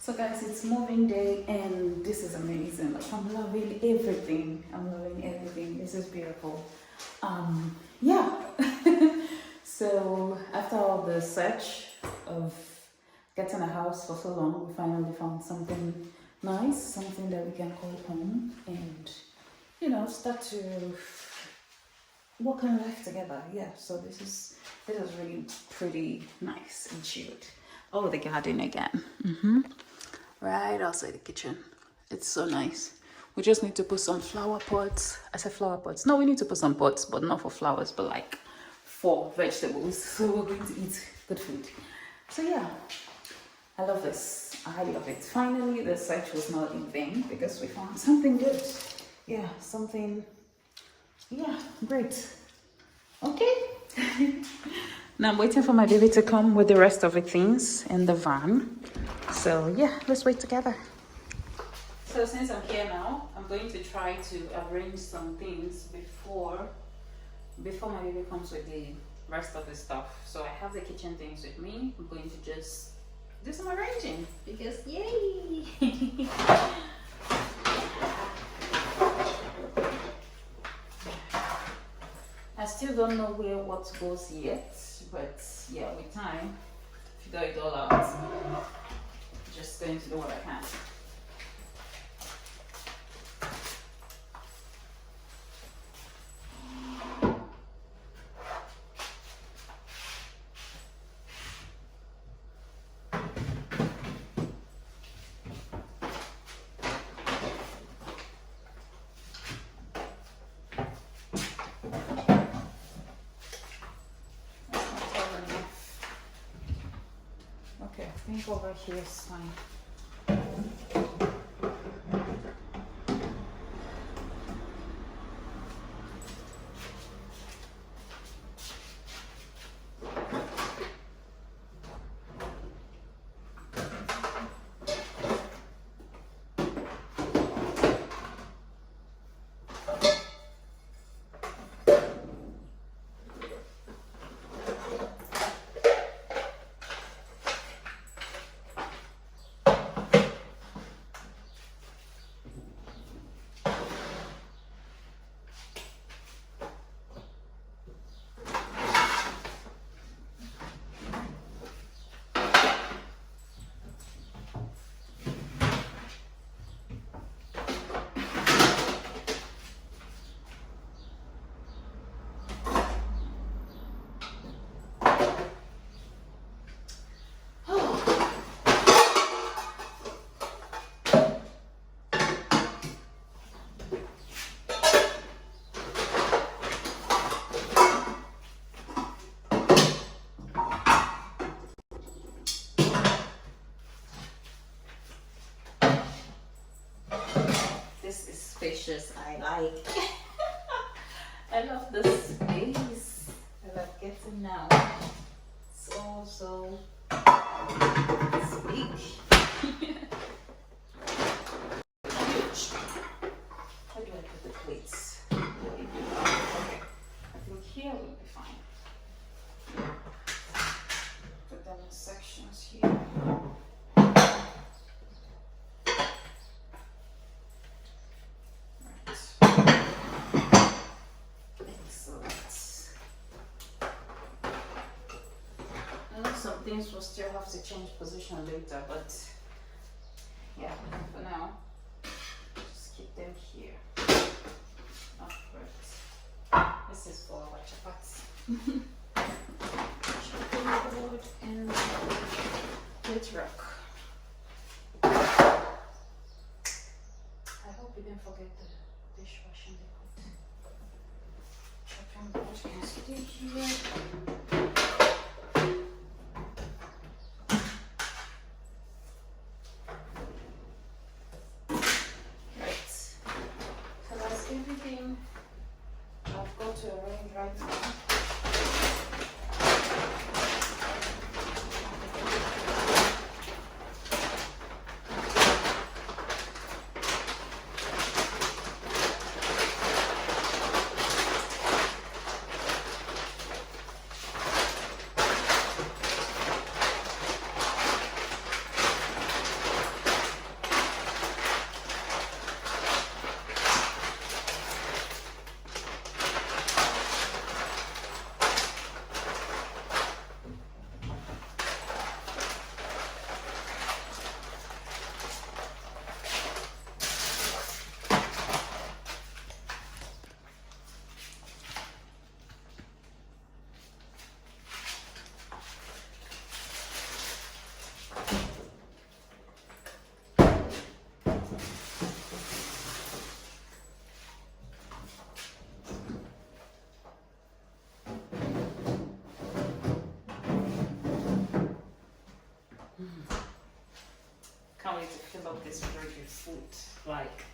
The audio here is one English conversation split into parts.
So guys, it's moving day and this is amazing. Like I'm loving everything. I'm loving everything. This is beautiful. Yeah. So after all the search of getting a house for so long, we finally found something nice, something that we can call home and start to work on life together. Yeah, so this is really pretty nice and cute. Oh, the garden again. Right outside the kitchen. It's so nice. We just need to put some flower pots. I said flower pots. No, we need to put some pots, but not for flowers, but like for vegetables. So we're going to eat good food. So yeah, I love this. I love it. Finally, the search was not in vain because we found something good. Yeah, something. Yeah, great. Okay. Now I'm waiting for my baby to come with the rest of the things in the van. So yeah, let's wait together. So since I'm here now, I'm going to try to arrange some things before my baby comes with the rest of the stuff. So I have the kitchen things with me. I'm going to just do some arranging because yay! I still don't know where what goes yet, but yeah, with time, figure it all out. Just going to do what I can. Okay, I think over here is fine. This is spacious. I like. I love this space. I love getting now. It's also it's big. Huge. How do I put the plates? Okay. I think here will be fine. Put them in sections here. Some things will still have to change position later, but yeah, for now, just keep them here. Alright, this is for our chapati. Chopping board and plate rack. I hope we didn't forget the dishwashing liquid. Chopping board can stay here. Everything I've got to arrange right now. you to fill up this fridge with food. Like,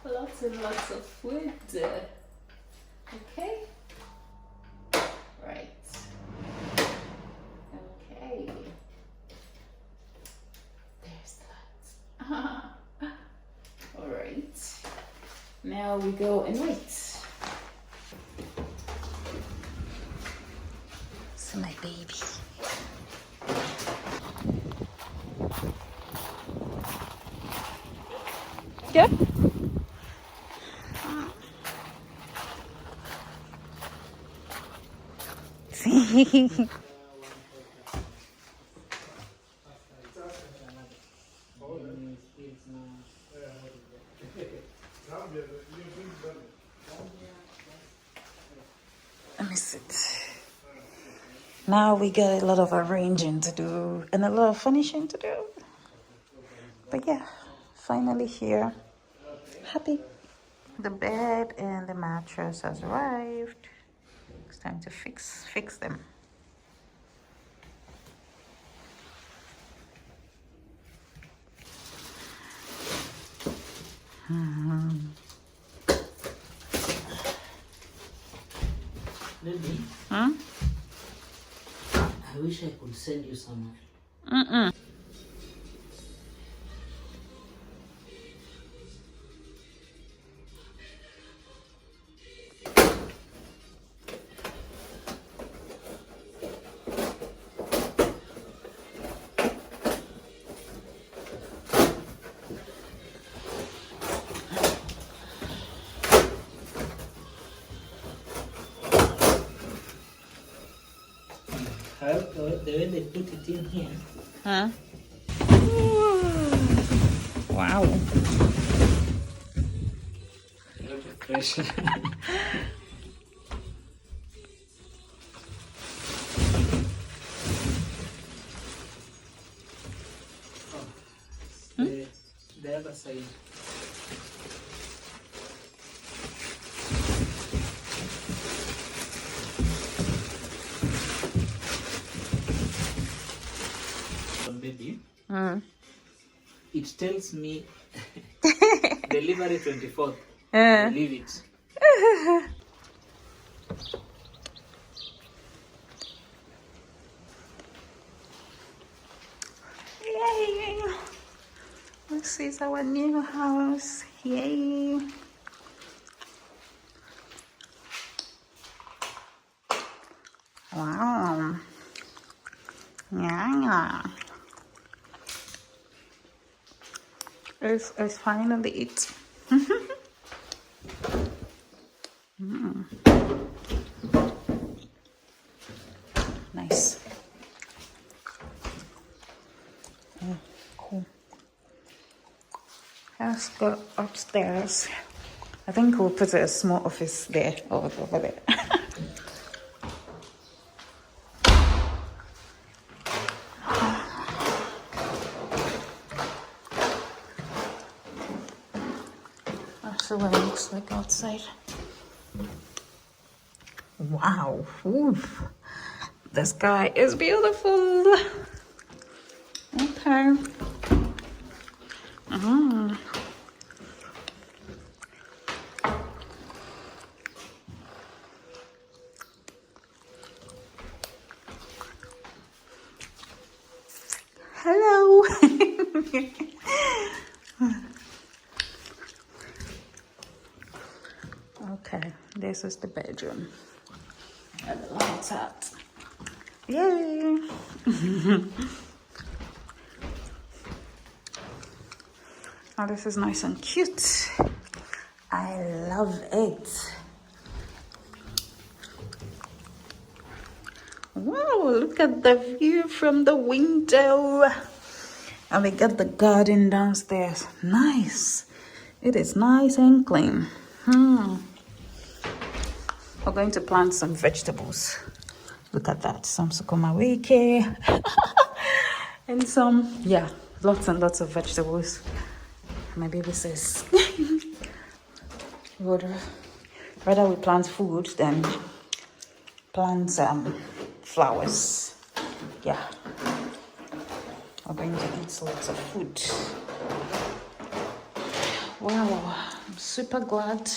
lots and lots of food. Okay. Right. Okay. There's that. All right. Now we go and wait. So my baby. Yeah. See. Let me sit. Now we got a lot of arranging to do and a lot of finishing to do. But yeah, finally here. Happy. The bed and the mattress has arrived. It's time to fix them. Lily, Huh? I wish I could send you some. However, the way they put it in here. Huh? Wow. A lot of pressure. The other side. Baby, it tells me delivery 24th. I leave it. Yay! This is our new house. Yay! Wow. Yeah. It's finally it. Nice. Cool. Let's go upstairs. I think we'll put a small office there over there. That's what it looks like outside. Wow. Oof. The sky is beautiful. Okay. Hello. Okay, this is the bedroom. And the lights out. Yay! Oh, this is nice and cute. I love it. Wow, look at the view from the window. And we got the garden downstairs. Nice. It is nice and clean. We're going to plant some vegetables. Look at that. Some sukuma wiki. And some, yeah, lots and lots of vegetables. My baby says, rather we plant food than plant flowers. Yeah. We're going to eat lots of food. Wow, I'm super glad